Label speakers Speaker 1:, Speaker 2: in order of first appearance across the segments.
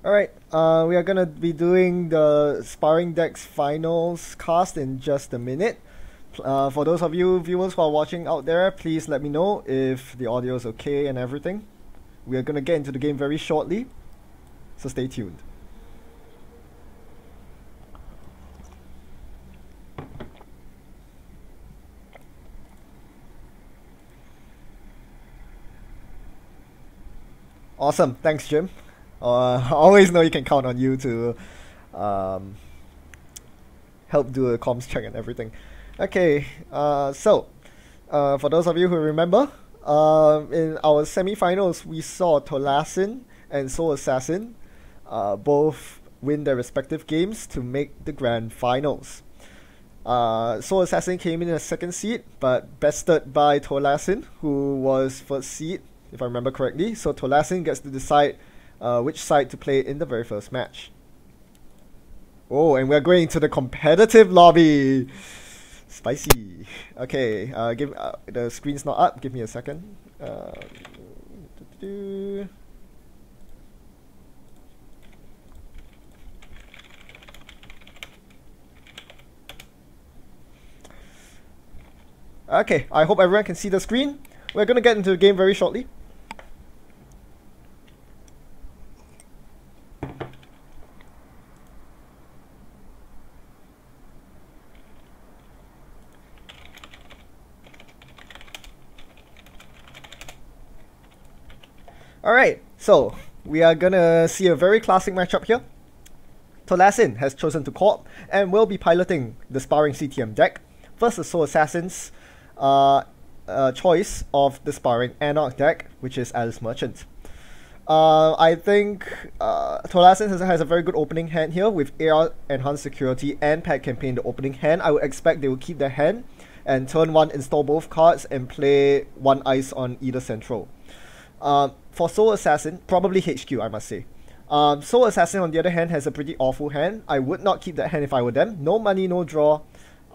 Speaker 1: Alright, we are gonna be doing the Sparring Decks Finals cast in just a minute. For those of you viewers who are watching out there, please let me know if the audio is okay and everything. We are gonna get into the game very shortly, so stay tuned. Awesome, thanks Jim. I always know you can count on you to help do a comms check and everything. Okay, for those of you who remember, in our semi-finals we saw Tolasin and Soul Assassin both win their respective games to make the grand finals. Soul Assassin came in a second seed, but bested by Tolasin, who was first seed, if I remember correctly. So Tolasin gets to decide which side to play in the very first match. Oh, and we're going to the competitive lobby. Spicy. Okay, the screen's not up. Give me a second. Okay, I hope everyone can see the screen. We're gonna get into the game very shortly. Alright, so we are gonna see a very classic matchup here. Tolasin has chosen to corp and will be piloting the Sparring CTM deck versus Soul Assassin's choice of the Sparring Anarch deck, which is Alice Merchant. I think Tolasin has a very good opening hand here with AR Enhanced Security and Pack Campaign the opening hand. I would expect they will keep their hand and turn 1 install both cards and play 1 ice on either central. For Soul Assassin, probably HQ I must say. Soul Assassin on the other hand has a pretty awful hand. I would not keep that hand if I were them. No money, no draw.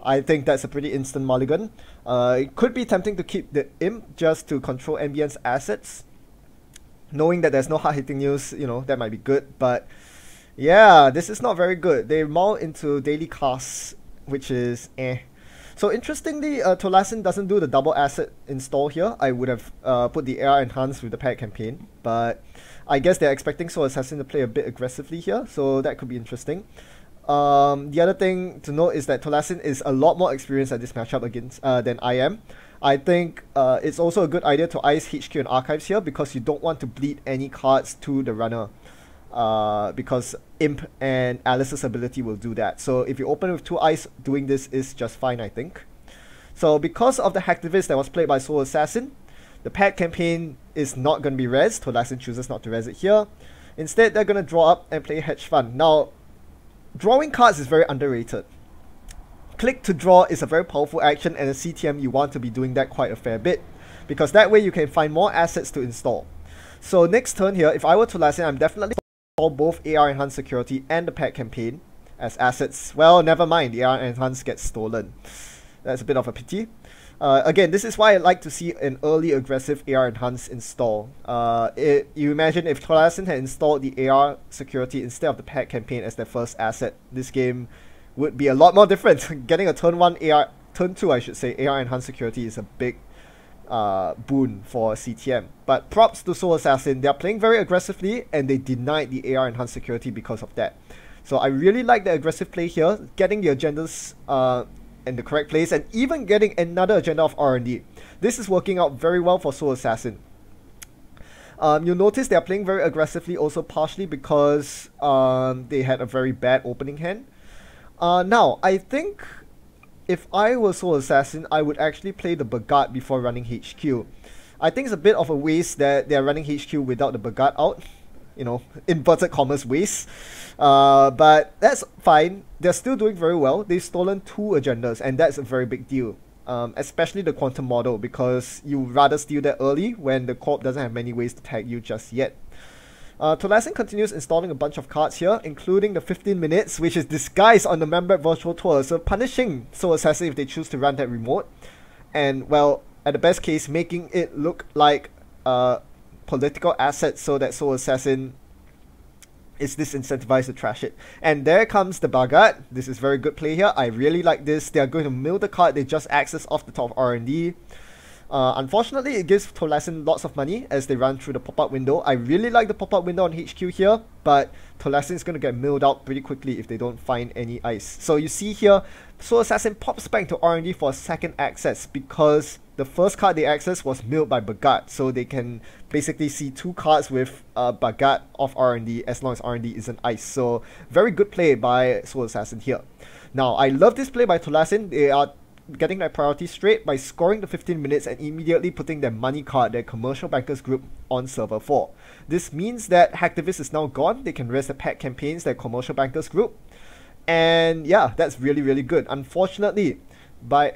Speaker 1: I think that's a pretty instant mulligan. It could be tempting to keep the Imp just to control NBN's assets. Knowing that there's no hard hitting news, you know, that might be good. But yeah, this is not very good. They mull into daily casts, which is eh. So interestingly, Tolasin doesn't do the double asset install here. I would have put the AR Enhanced with the Pack Campaign, but I guess they're expecting Soul Assassin to play a bit aggressively here, so that could be interesting. The other thing to note is that Tolasin is a lot more experienced at this matchup against than I am. I think it's also a good idea to ice HQ and Archives here because you don't want to bleed any cards to the runner. Because Imp and Alice's ability will do that. So if you open with 2 ice, doing this is just fine, I think. So because of the Hacktivist that was played by Soul Assassin, the Pack Campaign is not going to be res. Tolasin chooses not to res it here. Instead, they're going to draw up and play Hedge Fund. Now, drawing cards is very underrated. Click to draw is a very powerful action, and a CTM you want to be doing that quite a fair bit, because that way you can find more assets to install. So next turn here, if I were Tolasin, I'm definitely both AR Enhanced Security and the Pack Campaign as assets. Well, never mind, the AR Enhanced gets stolen. That's a bit of a pity. Again, this is why I like to see an early aggressive AR Enhanced install. You imagine if Tolasin had installed the AR Security instead of the Pack Campaign as their first asset, this game would be a lot more different. Getting a turn 2 I should say, AR Enhanced Security is a big boon for CTM. But props to Soul Assassin, they are playing very aggressively and they denied the AR Enhanced Security because of that. So I really like the aggressive play here, getting the agendas in the correct place and even getting another agenda of R&D. This is working out very well for Soul Assassin. You'll notice they are playing very aggressively also partially because they had a very bad opening hand. Now, I think if I were Soul Assassin, I would actually play the Bagat before running HQ. I think it's a bit of a waste that they're running HQ without the Bagat out. You know, inverted commas waste. But that's fine. They're still doing very well. They've stolen 2 agendas, and that's a very big deal. Especially the Quantum model, because you'd rather steal that early when the Corp doesn't have many ways to tag you just yet. Tolasin continues installing a bunch of cards here, including the 15 minutes, which is disguised on the Member Virtual Tour, so punishing Soul Assassin if they choose to run that remote. And, well, at the best case, making it look like political assets so that Soul Assassin is disincentivized to trash it. And there comes the Bagat. This is very good play here. I really like this. They are going to mill the card. They just access off the top of R&D. Unfortunately, it gives Tolasin lots of money as they run through the pop-up window. I really like the pop-up window on HQ here, but Tolasin is going to get milled out pretty quickly if they don't find any ice. So you see here, Soul Assassin pops back to R&D for a second access because the first card they access was milled by Bagat. So they can basically see two cards with Bagat off R&D as long as R&D isn't ice. So very good play by Soul Assassin here. Now, I love this play by Tolasin. They are getting their priority straight by scoring the 15 minutes and immediately putting their money card, their commercial bankers group, on server 4. This means that Hacktivist is now gone. They can rest the pack campaigns, their commercial bankers group. And yeah, that's really, really good. Unfortunately,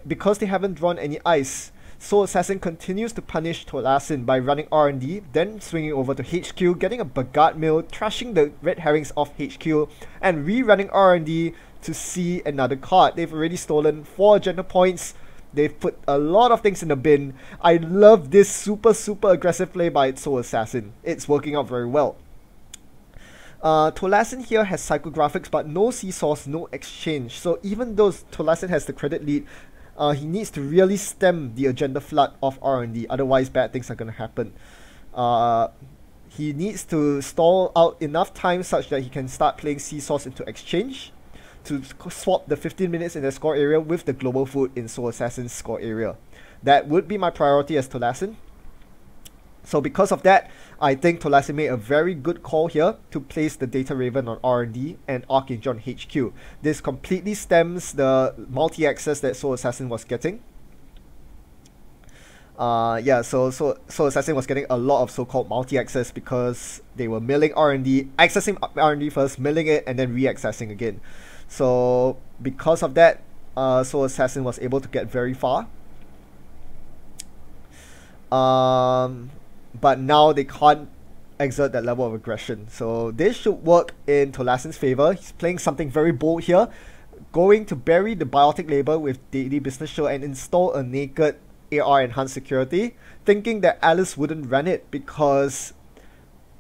Speaker 1: because they haven't drawn any ice, Soul Assassin continues to punish Tolasin by running R&D, then swinging over to HQ, getting a Bagat mill, trashing the red herrings off HQ, and rerunning R&D to see another card. They've already stolen 4 agenda points. They've put a lot of things in the bin. I love this super aggressive play by Soul Assassin. It's working out very well. Tolasin here has psychographics but no seesaws, no exchange. So even though Tolasin has the credit lead, he needs to really stem the agenda flood of R&D, otherwise bad things are going to happen. He needs to stall out enough time such that he can start playing seesaws into exchange to swap the 15 minutes in the score area with the global food in Soul Assassin's score area. That would be my priority as Tolasin. So because of that, I think Tolasin made a very good call here to place the Data Raven on R&D and Archangel on HQ. This completely stems the multi-access that Soul Assassin was getting. So Soul Assassin was getting a lot of so-called multi-access because they were milling R&D, accessing R&D first, milling it, and then re-accessing again. So because of that, Soul Assassin was able to get very far. But now they can't exert that level of aggression. So this should work in Tolasin's favor. He's playing something very bold here, going to bury the Biotic Label with Daily Business Show and install a naked AR enhanced security, thinking that Alice wouldn't run it because,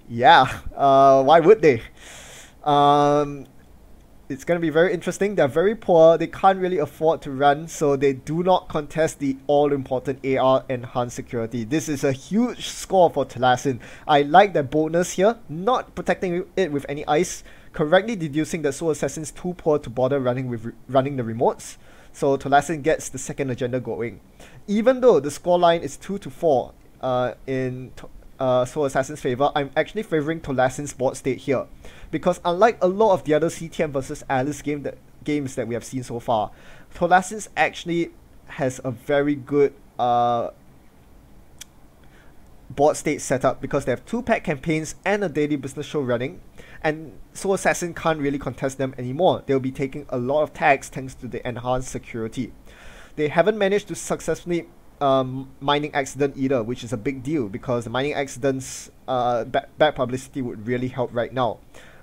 Speaker 1: yeah, why would they? It's going to be very interesting. They're very poor. They can't really afford to run, so they do not contest the all-important AR enhanced security. This is a huge score for Tolasin. I like their boldness here, not protecting it with any ice, correctly deducing that Soul Assassin's too poor to bother running the remotes. So Tolasin gets the second agenda going. Even though the scoreline is 2-4 in Soul Assassin's favor, I'm actually favoring Tolasin's board state here. Because unlike a lot of the other CTM versus Alice games that we have seen so far, Tolasin's actually has a very good board state setup because they have 2 pack campaigns and a daily business show running, and Soul Assassin can't really contest them anymore. They'll be taking a lot of tags thanks to the enhanced security. They haven't managed to successfully mining accident either, which is a big deal because the mining accidents bad publicity would really help right now.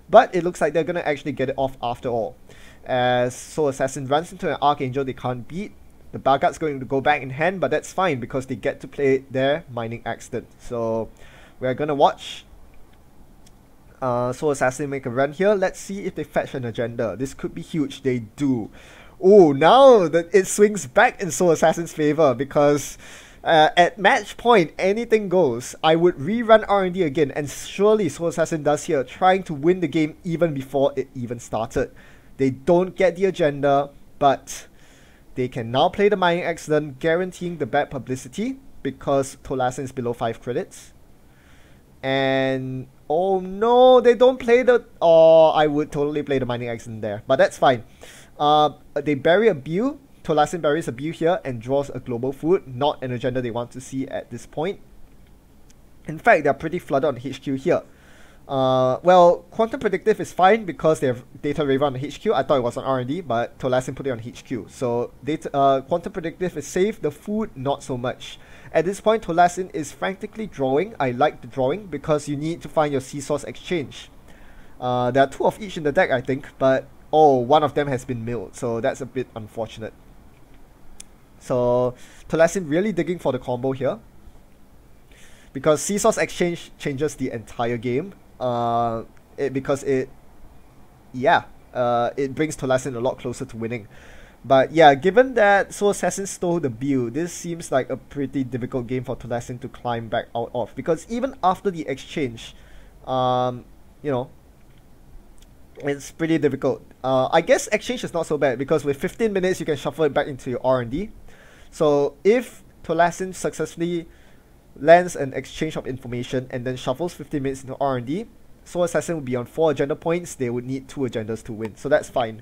Speaker 1: But it looks like they're gonna actually get it off after all. As Soul Assassin runs into an Archangel they can't beat, the Bagat's going to go back in hand, but that's fine because they get to play their mining accident. So we're gonna watch Soul Assassin make a run here. Let's see if they fetch an agenda. This could be huge. They do. Oh, now it swings back in Soul Assassin's favor because at match point, anything goes. I would rerun R&D again, and surely Soul Assassin does here, trying to win the game even before it even started. They don't get the agenda, but they can now play the mining accident, guaranteeing the bad publicity because Tolasin is below 5 credits. And oh no, they don't play the... Oh, I would totally play the mining accident there, but that's fine. They bury a Bew. Tolasin buries a Bew here and draws a global food, not an agenda they want to see at this point. In fact, they're pretty flooded on HQ here. Well, Quantum Predictive is fine because they have Data Raven on HQ. I thought it was on R&D, but Tolasin put it on HQ. So Quantum Predictive is safe, the food not so much. At this point, Tolasin is frantically drawing. I like the drawing because you need to find your Seesaws exchange. There are 2 of each in the deck, I think, but oh, one of them has been milled, so that's a bit unfortunate. So Tolasin really digging for the combo here because Seesaws exchange changes the entire game. because it brings Tolasin a lot closer to winning. But yeah, given that Soul Assassin stole the build, this seems like a pretty difficult game for Tolasin to climb back out of, because even after the exchange, you know, it's pretty difficult. I guess exchange is not so bad because with 15 minutes you can shuffle it back into your R&D. So if Tolasin successfully lands an exchange of information and then shuffles 15 minutes into R&D, Soul Assassin would be on 4 agenda points. They would need 2 agendas to win, so that's fine.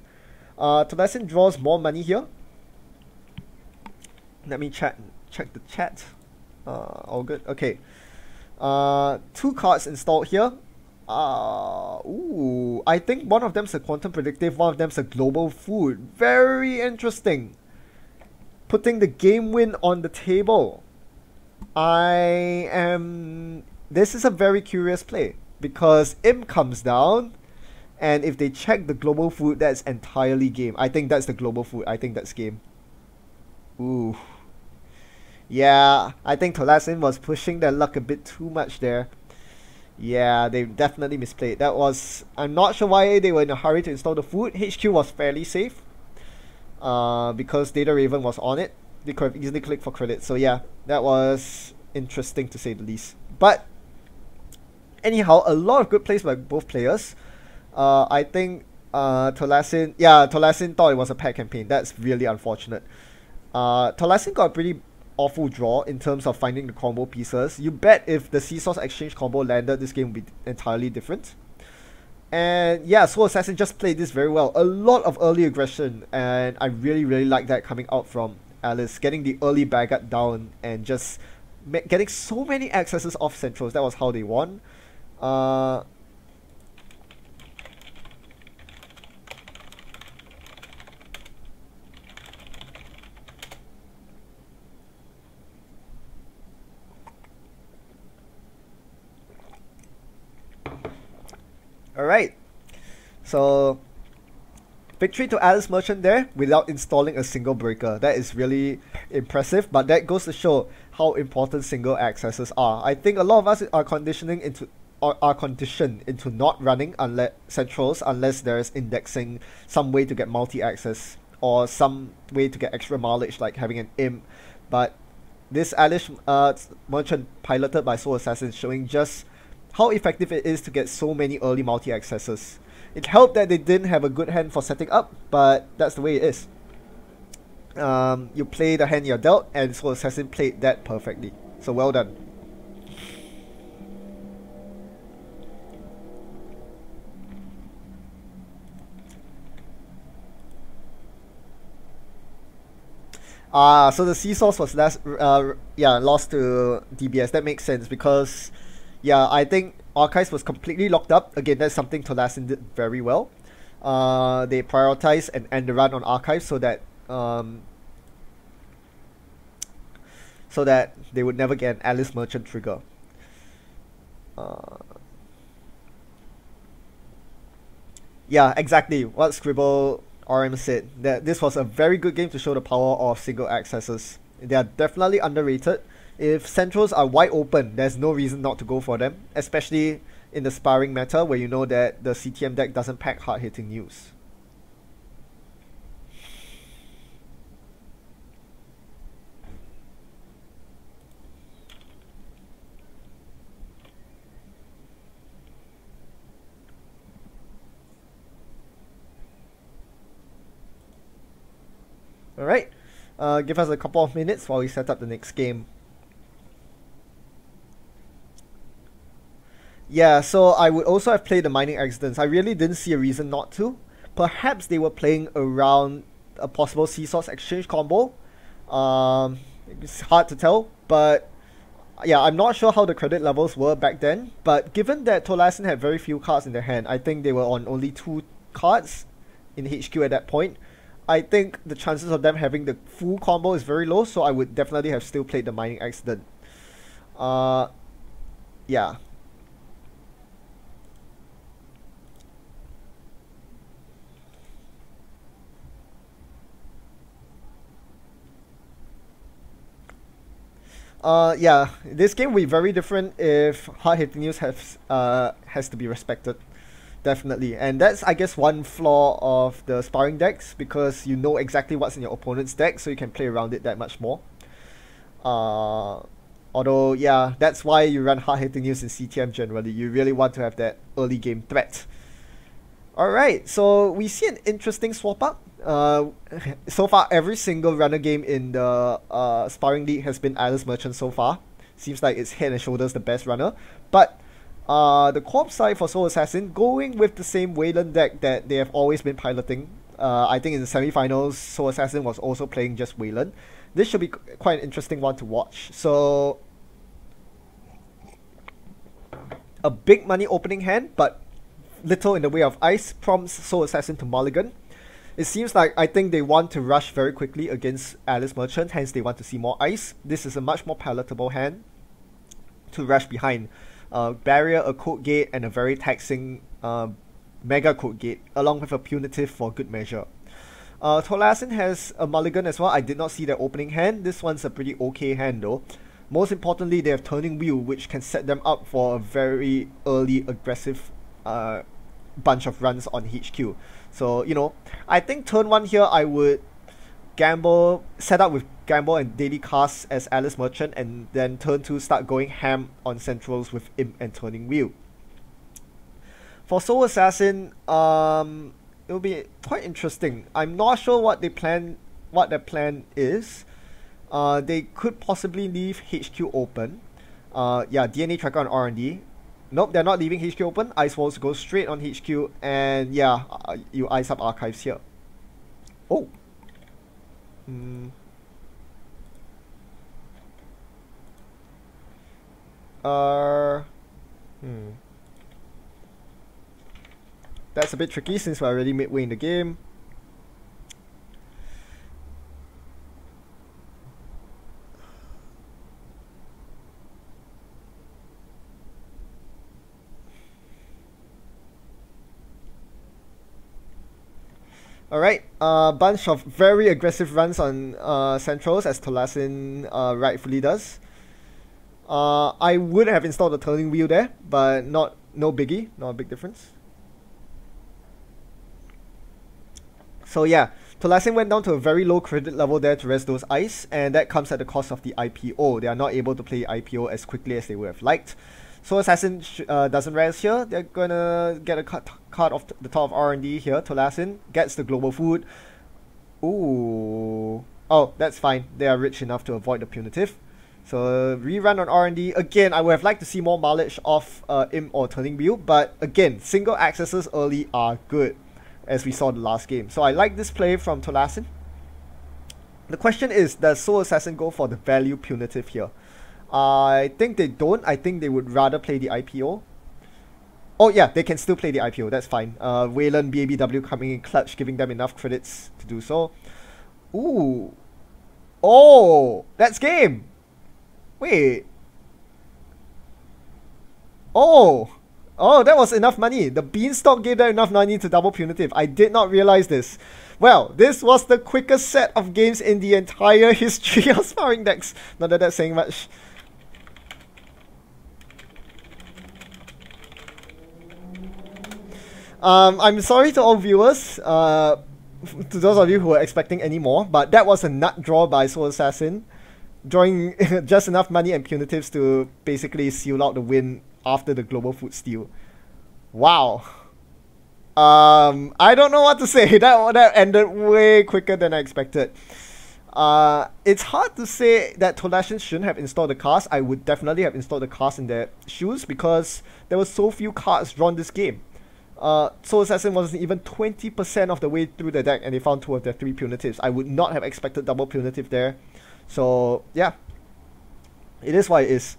Speaker 1: Tolasin draws more money here. Let me check the chat. All good. Okay. 2 cards installed here. I think one of them's a quantum predictive, one of them's a global food. Very interesting. Putting the game win on the table. This is a very curious play because Imp comes down, and if they check the global food, that's entirely game. I think that's the global food. I think that's game. Ooh. Yeah, I think Tolasin was pushing their luck a bit too much there. Yeah, they definitely misplayed. I'm not sure why they were in a hurry to install the food. HQ was fairly safe. Because Data Raven was on it. They could have easily clicked for credit. So yeah, that was interesting to say the least. But anyhow, a lot of good plays by both players. I think Tolasin thought it was a pack campaign. That's really unfortunate. Tolasin got a pretty awful draw in terms of finding the combo pieces. You bet if the Seesaws exchange combo landed, this game would be entirely different. And yeah, Soul Assassin just played this very well. A lot of early aggression, and I really like that coming out from Alice. Getting the early Bagat down and just getting so many accesses off centrals. That was how they won. Alright, so victory to Alice Merchant there without installing a single breaker. That is really impressive, but that goes to show how important single accesses are. I think a lot of us are conditioned into not running unless centrals unless there's indexing, some way to get multi-access or some way to get extra mileage like having an imp. But this Alice Merchant piloted by Soul Assassin showing just how effective it is to get so many early multi-accesses. It helped that they didn't have a good hand for setting up, but that's the way it is. You play the hand you're dealt, and Soul Assassin played that perfectly. So well done. So the Seesaws was lost to DBS. That makes sense because yeah, I think Archives was completely locked up. Again, that's something Tolasin did very well. They prioritized and end the run on Archives so that they would never get an Alice Merchant trigger. Yeah, exactly what Scribble RM said. That this was a very good game to show the power of single accesses. They are definitely underrated. If centrals are wide open, there's no reason not to go for them, especially in the sparring meta where you know that the CTM deck doesn't pack hard-hitting news. Alright, give us a couple of minutes while we set up the next game. Yeah, so I would also have played the Mining Accidents. I really didn't see a reason not to. Perhaps they were playing around a possible Seesaws exchange combo. It's hard to tell, but yeah, I'm not sure how the credit levels were back then. But given that Tolasin had very few cards in their hand, I think they were on only 2 cards in HQ at that point. I think the chances of them having the full combo is very low, so I would definitely have still played the Mining Accident. Yeah. Yeah, this game will be very different if hard hitting news has to be respected. definitely. And that's, I guess, one flaw of the sparring decks, because you know exactly what's in your opponent's deck, so you can play around it that much more. Although, yeah, that's why you run hard-hitting news in CTM generally. You really want to have that early game threat. Alright, so we see an interesting swap up. So far, every single runner game in the Sparring League has been Alice Merchant so far. Seems like it's head and shoulders the best runner. But the co-op side for Soul Assassin, going with the same Wayland deck that they have always been piloting. I think in the semi-finals, Soul Assassin was also playing just Wayland. This should be quite an interesting one to watch. So, a big money opening hand, but little in the way of ice, prompts Soul Assassin to mulligan. It seems like, I think they want to rush very quickly against Alice Merchant, hence they want to see more ice. This is a much more palatable hand to rush behind. Barrier, a code gate, and a very taxing mega code gate, along with a punitive for good measure. Tolasin has a mulligan as well. I did not see their opening hand. This one's a pretty okay hand though. Most importantly, they have Turning Wheel, which can set them up for a very early aggressive bunch of runs on HQ. So, you know, I think turn 1 here I would gamble, set up with Gamble and Daily Cast as Alice Merchant, and then turn 2 start going ham on centrals with Imp and Turning Wheel. For Soul Assassin, it will be quite interesting. I'm not sure what their plan is. They could possibly leave HQ open. Yeah, DNA Tracker on R&D. Nope, they're not leaving HQ open. Ice Walls go straight on HQ, and yeah, you ice up archives here. Oh. That's a bit tricky since we're already midway in the game. Alright, bunch of very aggressive runs on centrals, as Tolasin rightfully does. I would have installed the Turning Wheel there, but no biggie, not a big difference. So yeah, Tolasin went down to a very low credit level there to res those ice, and that comes at the cost of the IPO. They are not able to play IPO as quickly as they would have liked. So Assassin doesn't res here. They're gonna get a card off the top of R&D here. Tolasin gets the global food. Ooh. Oh, that's fine. They are rich enough to avoid the punitive. So rerun on R&D. Again, I would have liked to see more mileage off Imp or Turning Wheel, but again, single accesses early are good, as we saw the last game. So I like this play from Tolasin. The question is, does Soul Assassin go for the value punitive here? I think they don't. I think they would rather play the IPO. Oh yeah, they can still play the IPO, that's fine. Wayland, BABW coming in clutch, giving them enough credits to do so. Ooh. Oh, that's game. Wait. Oh, that was enough money. The Beanstalk gave them enough money to double punitive. I did not realize this. Well, this was the quickest set of games in the entire history of sparring decks. Not that that's saying much. I'm sorry to all viewers, to those of you who were expecting any more, but that was a nut draw by Soul Assassin, drawing just enough money and punitives to basically seal out the win after the global food steal. Wow. I don't know what to say. That ended way quicker than I expected. It's hard to say that Tolasin shouldn't have installed the cast. I would definitely have installed the cast in their shoes because there were so few cards drawn this game. Soul Assassin wasn't even 20% of the way through the deck and they found 2 of their 3 punitives. I would not have expected double punitive there. So, yeah. It is what it is.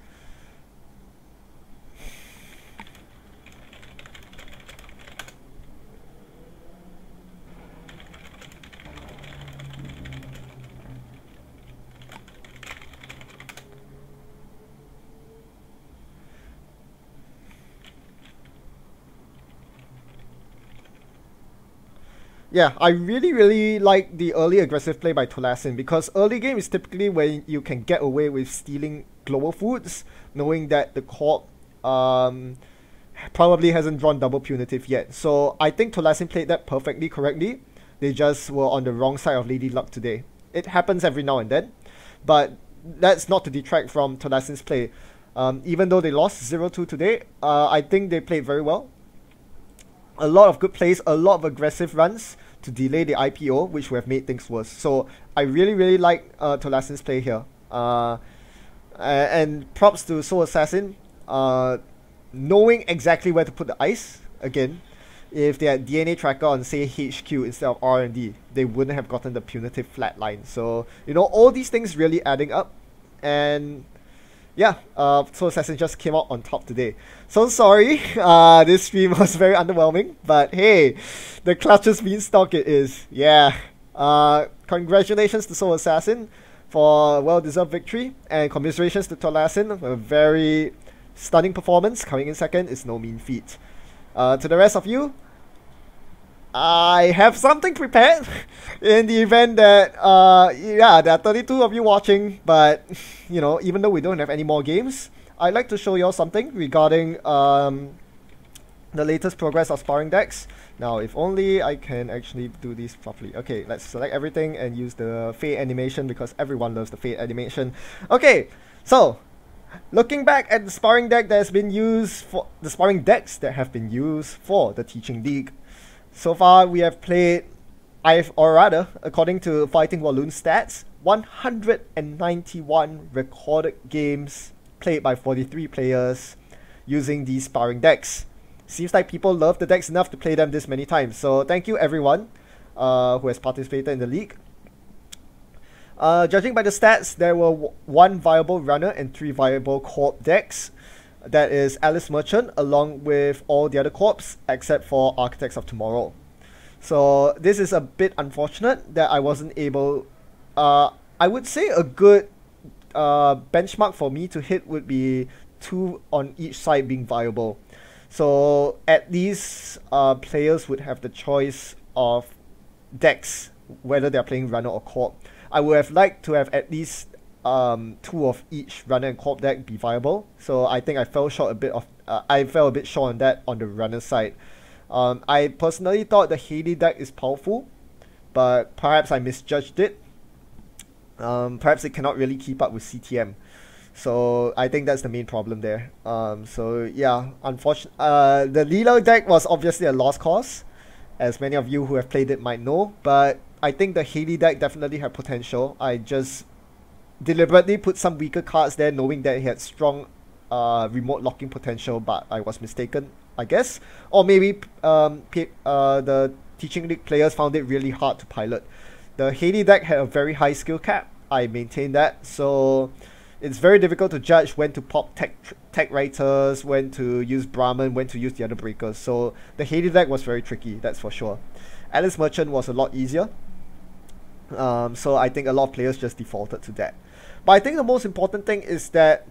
Speaker 1: Yeah, I really like the early aggressive play by Tolasin because early game is typically when you can get away with stealing global foods, knowing that the corp probably hasn't drawn double punitive yet. So I think Tolasin played that perfectly correctly. They just were on the wrong side of Lady Luck today. It happens every now and then, but that's not to detract from Tolasin's play. Even though they lost 0-2 today, I think they played very well. A lot of good plays, a lot of aggressive runs to delay the IPO, which would have made things worse. So I really like Tolasin's play here. And props to Soul Assassin, knowing exactly where to put the ice. Again, if they had DNA tracker on, say, HQ instead of R&D, they wouldn't have gotten the punitive flatline. So, you know, all these things really adding up. And yeah, Soul Assassin just came out on top today. So sorry, this stream was very underwhelming, but hey, the clutchest beanstalk it is. Yeah, congratulations to Soul Assassin for a well-deserved victory, and commiserations to Tolasin, a very stunning performance. Coming in second is no mean feat. To the rest of you, I have something prepared in the event that, yeah, there are 32 of you watching, but, you know, even though we don't have any more games, I'd like to show you all something regarding the latest progress of sparring decks. Now, if only I can actually do this properly. Okay, let's select everything and use the fade animation because everyone loves the fade animation. Okay, so looking back at the sparring deck that has been used for the sparring decks that have been used for the Teaching League. So far, we have played, or rather, according to FightingWalloon stats, 191 recorded games played by 43 players using these sparring decks. Seems like people love the decks enough to play them this many times. So thank you everyone who has participated in the league. Judging by the stats, there were 1 viable runner and 3 viable corp decks. That is Alice Merchant along with all the other corps except for Architects of Tomorrow. So this is a bit unfortunate that I wasn't able... I would say a good benchmark for me to hit would be 2 on each side being viable. So at least players would have the choice of decks, whether they're playing runner or corp. I would have liked to have at least 2 of each runner and corp deck be viable. So I think I fell short a bit of I fell a bit short on that on the runner side. I personally thought the Haley deck is powerful, but perhaps I misjudged it. Perhaps it cannot really keep up with CTM. So I think that's the main problem there. So yeah, unfortunately, the Lilo deck was obviously a lost cause, as many of you who have played it might know. But I think the Haley deck definitely had potential. I just deliberately put some weaker cards there, knowing that it had strong remote locking potential, but I was mistaken, I guess. Or maybe the Teaching League players found it really hard to pilot. The Haley deck had a very high skill cap. I maintain that. So it's very difficult to judge when to pop tech writers, when to use Brahman, when to use the other breakers. So the Haley deck was very tricky, that's for sure. Alice Merchant was a lot easier. So I think a lot of players just defaulted to that. But I think the most important thing is that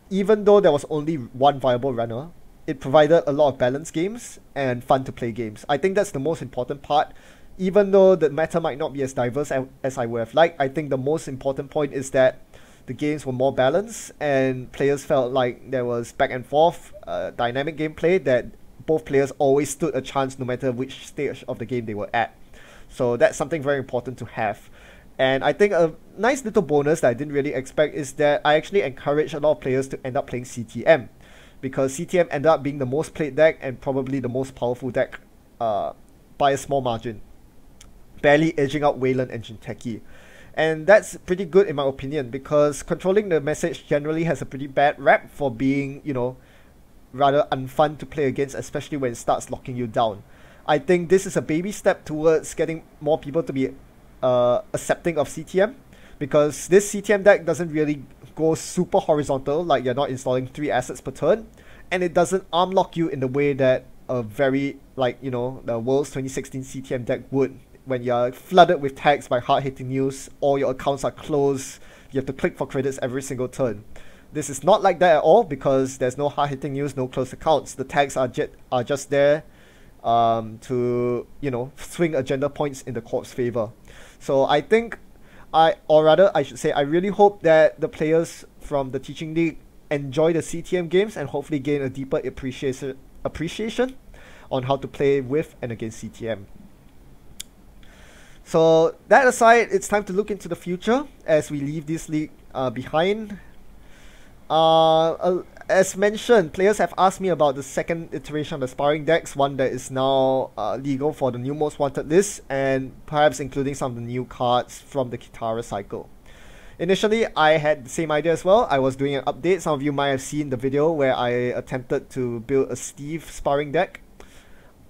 Speaker 1: even though there was only 1 viable runner, it provided a lot of balanced games and fun to play games. I think that's the most important part. Even though the meta might not be as diverse as I would have liked, I think the most important point is that the games were more balanced and players felt like there was back and forth dynamic gameplay, that both players always stood a chance no matter which stage of the game they were at. So that's something very important to have. And I think a nice little bonus that I didn't really expect is that I actually encouraged a lot of players to end up playing CTM, because CTM ended up being the most played deck and probably the most powerful deck by a small margin, barely edging out Wayland and Jinteki. And that's pretty good in my opinion, because controlling the message generally has a pretty bad rap for being, you know, rather unfun to play against, especially when it starts locking you down. I think this is a baby step towards getting more people to be accepting of CTM, because this CTM deck doesn't really go super horizontal, like you're not installing 3 assets per turn, and it doesn't arm lock you in the way that a very, like, you know, the World's 2016 CTM deck would, when you're flooded with tags by hard-hitting news, all your accounts are closed, you have to click for credits every single turn. This is not like that at all, because there's no hard-hitting news, no closed accounts. The tags are just there to, you know, swing agenda points in the corp's favor. So I think, or rather I should say, I really hope that the players from the Teaching League enjoy the CTM games and hopefully gain a deeper appreciation appreciation on how to play with and against CTM. So that aside, it's time to look into the future as we leave this league behind. As mentioned, players have asked me about the second iteration of the sparring decks, one that is now legal for the new most wanted list, and perhaps including some of the new cards from the Kitara cycle. Initially, I had the same idea as well. I was doing an update. Some of you might have seen the video where I attempted to build a Steve sparring deck.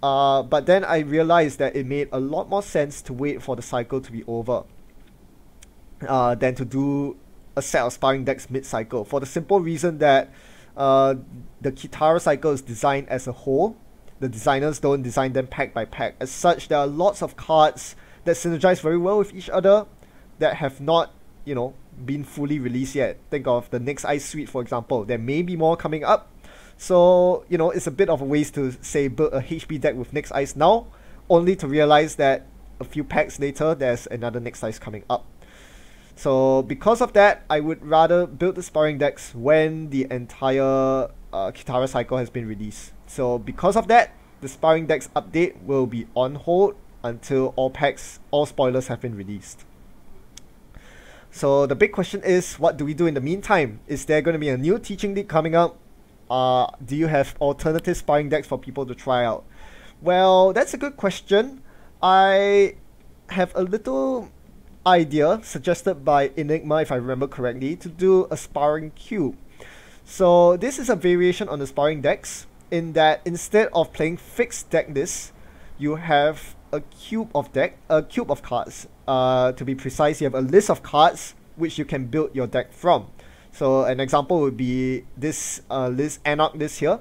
Speaker 1: But then I realized that it made a lot more sense to wait for the cycle to be over than to do a set of sparring decks mid-cycle, for the simple reason that the Kitara cycle is designed as a whole. The designers don't design them pack by pack. As such, there are lots of cards that synergize very well with each other that have not, you know, been fully released yet. Think of the Nyx Ice Suite, for example. There may be more coming up. So, you know, it's a bit of a waste to say build a HP deck with Nyx Ice now, only to realize that a few packs later there's another Nyx Ice coming up. So because of that, I would rather build the sparring decks when the entire Kitara cycle has been released. So because of that, the sparring decks update will be on hold until all packs, all spoilers have been released. So the big question is, what do we do in the meantime? Is there going to be a new teaching league coming up? Do you have alternative sparring decks for people to try out? Well, that's a good question. I have a little idea suggested by Enigma, if I remember correctly, to do a sparring cube. So this is a variation on the sparring decks in that instead of playing fixed deck lists, you have a cube of cards. To be precise, you have a list of cards which you can build your deck from. So an example would be this Anarch list here.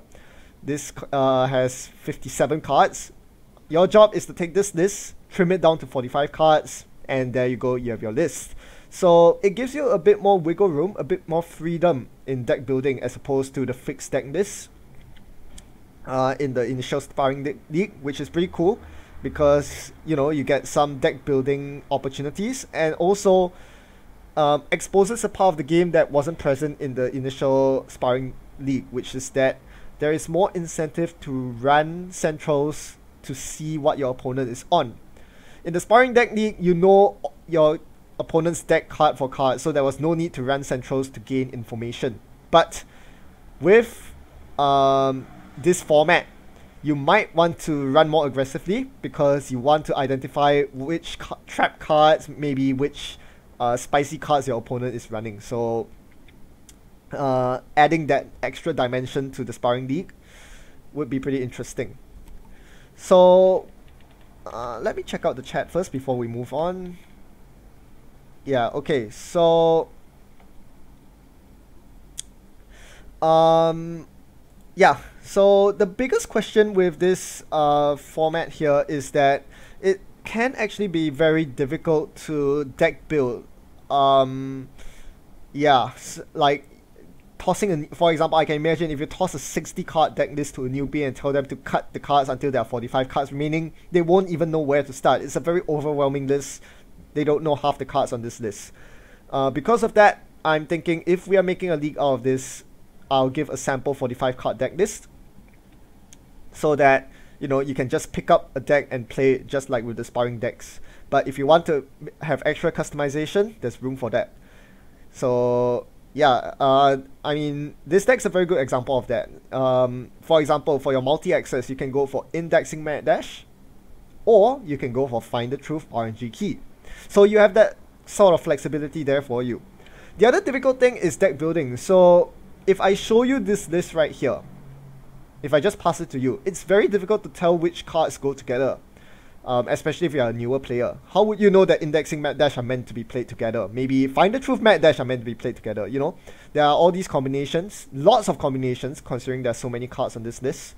Speaker 1: This has 57 cards. Your job is to take this list, trim it down to 45 cards, and there you go, you have your list. So it gives you a bit more wiggle room, a bit more freedom in deck building as opposed to the fixed deck list in the initial sparring league, which is pretty cool because, you know, you get some deck building opportunities, and also exposes a part of the game that wasn't present in the initial sparring league, which is that there is more incentive to run centrals to see what your opponent is on. In the sparring deck league, you know your opponent's deck card for card, so there was no need to run centrals to gain information. But with this format, you might want to run more aggressively because you want to identify which trap cards, maybe which spicy cards your opponent is running. So adding that extra dimension to the sparring league would be pretty interesting. So let me check out the chat first before we move on. Yeah, okay, so yeah, so the biggest question with this format here is that it can actually be very difficult to deck build. Yeah, like tossing for example, I can imagine if you toss a 60 card deck list to a newbie and tell them to cut the cards until there are 45 cards remaining, they won't even know where to start. It's a very overwhelming list. They don't know half the cards on this list. Because of that, I'm thinking if we are making a league out of this, I'll give a sample 45 card deck list so that, you know, you can just pick up a deck and play it just like with the sparring decks. But if you want to have extra customization, there's room for that. So yeah, I mean, this deck's a very good example of that. For example, for your multi-access, you can go for indexing mad dash, or you can go for find the truth RNG key. So you have that sort of flexibility there for you. The other difficult thing is deck building. So if I show you this list right here, if I just pass it to you, it's very difficult to tell which cards go together. Especially if you're a newer player. How would you know that indexing mad dash are meant to be played together? Maybe find the truth mad dash are meant to be played together, you know? There are all these combinations, lots of combinations, considering there's so many cards on this list.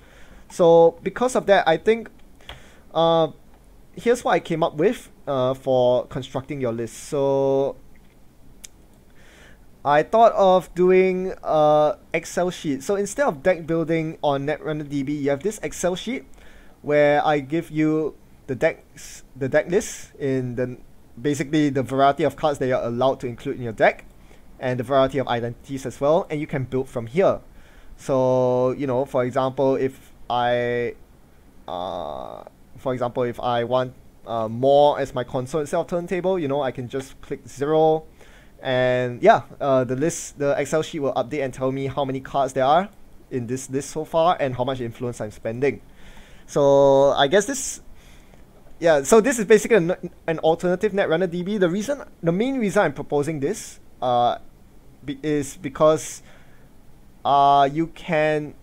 Speaker 1: So because of that, I think here's what I came up with for constructing your list. So I thought of doing Excel sheet. So instead of deck building on NetRunnerDB, you have this Excel sheet where I give you the deck list in the basically the variety of cards that you're allowed to include in your deck, and the variety of identities as well, and you can build from here. So, you know, for example, if I, for example, if I want more as my console instead of turntable, you know, I can just click 0, and yeah, the Excel sheet will update and tell me how many cards there are in this list so far and how much influence I'm spending. So I guess this, yeah, so this is basically an alternative Netrunner DB. The main reason I'm proposing this is because I can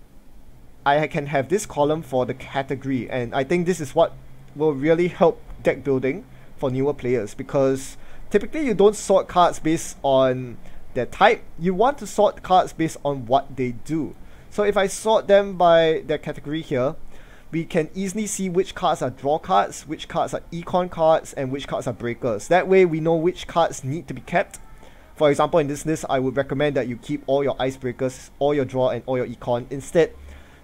Speaker 1: have this column for the category, and I think this is what will really help deck building for newer players, because typically you don't sort cards based on their type. You want to sort cards based on what they do. So if I sort them by their category here, we can easily see which cards are draw cards, which cards are econ cards, and which cards are breakers. That way we know which cards need to be kept. For example, in this list, I would recommend that you keep all your icebreakers, all your draw, and all your econ. Instead,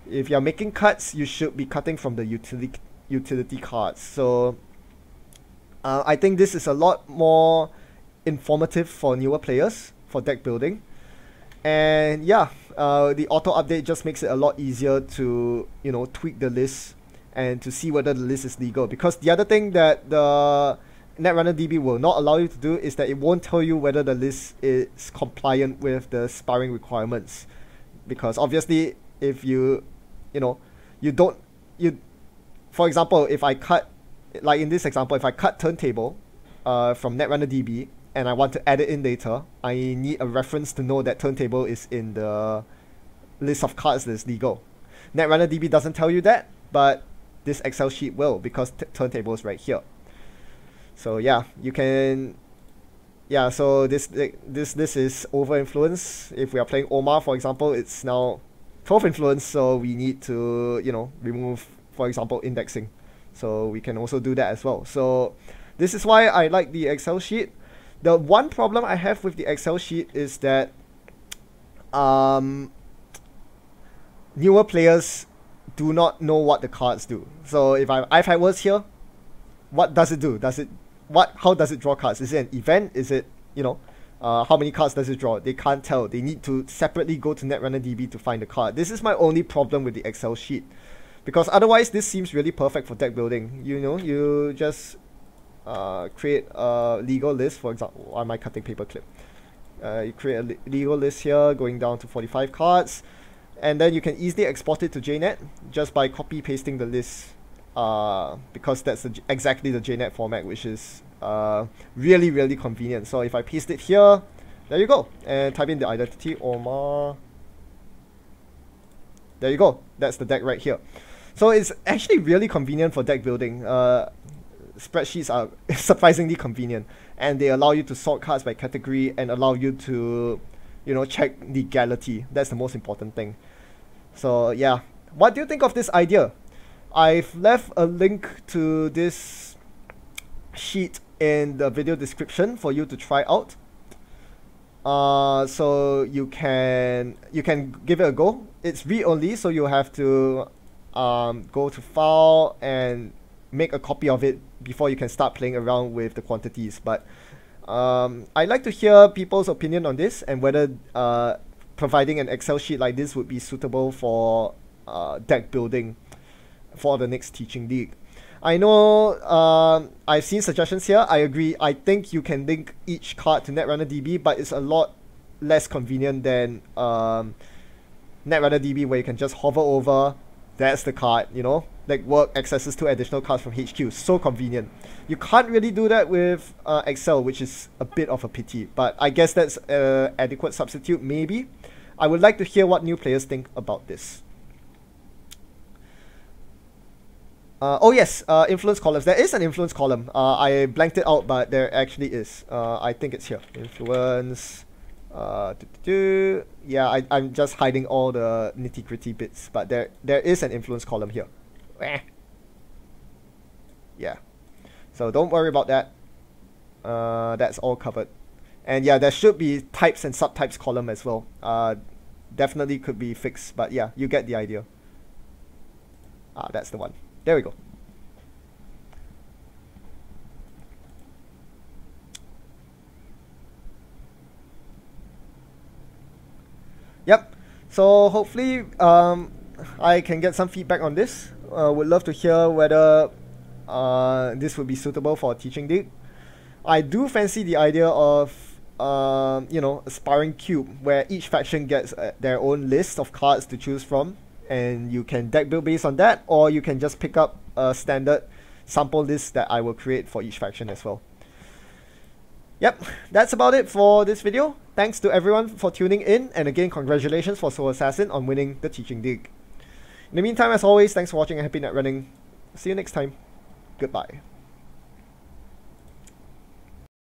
Speaker 1: if you're making cuts, you should be cutting from the utility cards. So I think this is a lot more informative for newer players for deck building. And yeah, the auto update just makes it a lot easier to, you know, tweak the list and to see whether the list is legal. Because the other thing that the Netrunner DB will not allow you to do is that it won't tell you whether the list is compliant with the sparring requirements. Because obviously, if for example, if I cut, like in this example, if I cut turntable from Netrunner DB and I want to add it in later, I need a reference to know that turntable is in the list of cards that is legal. Netrunner DB doesn't tell you that, but this Excel sheet will, because turntable is right here. So yeah, you can, yeah, so this is over influence. If we are playing Omar, for example, it's now 12 influence, so we need to, you know, remove, for example, indexing. So we can also do that as well. So this is why I like the Excel sheet. The one problem I have with the Excel sheet is that newer players do not know what the cards do. So if I've had words here, what does it do? How does it draw cards? Is it an event? Is it, you know, how many cards does it draw? They can't tell. They need to separately go to Netrunner DB to find the card. This is my only problem with the Excel sheet, because otherwise this seems really perfect for deck building. You know, you just create a legal list. For example, why am I cutting paperclip? You create a legal list here going down to 45 cards, and then you can easily export it to JNet just by copy pasting the list, because that's exactly the JNet format, which is really, really convenient. So if I paste it here, there you go, and type in the identity Omar. There you go, that's the deck right here. So it's actually really convenient for deck building. Spreadsheets are surprisingly convenient, and they allow you to sort cards by category and allow you to, you know, check legality. That's the most important thing. So yeah, what do you think of this idea? I've left a link to this sheet in the video description for you to try out. So you can give it a go. It's read only, so you have to go to file and make a copy of it before you can start playing around with the quantities. But I'd like to hear people's opinion on this, and whether providing an Excel sheet like this would be suitable for deck building for the next teaching league. I know I've seen suggestions here. I agree. I think you can link each card to Netrunner DB, but it's a lot less convenient than Netrunner DB, where you can just hover over, that's the card, you know, like work accesses to additional cards from HQ. So convenient. You can't really do that with Excel, which is a bit of a pity, but I guess that's an adequate substitute, maybe. I would like to hear what new players think about this. Oh yes, influence columns. There is an influence column. I blanked it out, but there actually is. I think it's here. Influence. Yeah, I'm just hiding all the nitty-gritty bits, but there is an influence column here. Yeah. So don't worry about that. That's all covered. And yeah, there should be types and subtypes column as well. Definitely could be fixed, but yeah, you get the idea. That's the one. There we go. Yep. So hopefully I can get some feedback on this. Would love to hear whether this would be suitable for a teaching dig. I do fancy the idea of you know, a sparring cube where each faction gets their own list of cards to choose from, and you can deck build based on that, or you can just pick up a standard sample list that I will create for each faction as well. Yep, that's about it for this video. Thanks to everyone for tuning in, and again, congratulations for Soul Assassin on winning the teaching dig. In the meantime, as always, thanks for watching and happy net running. See you next time. Goodbye.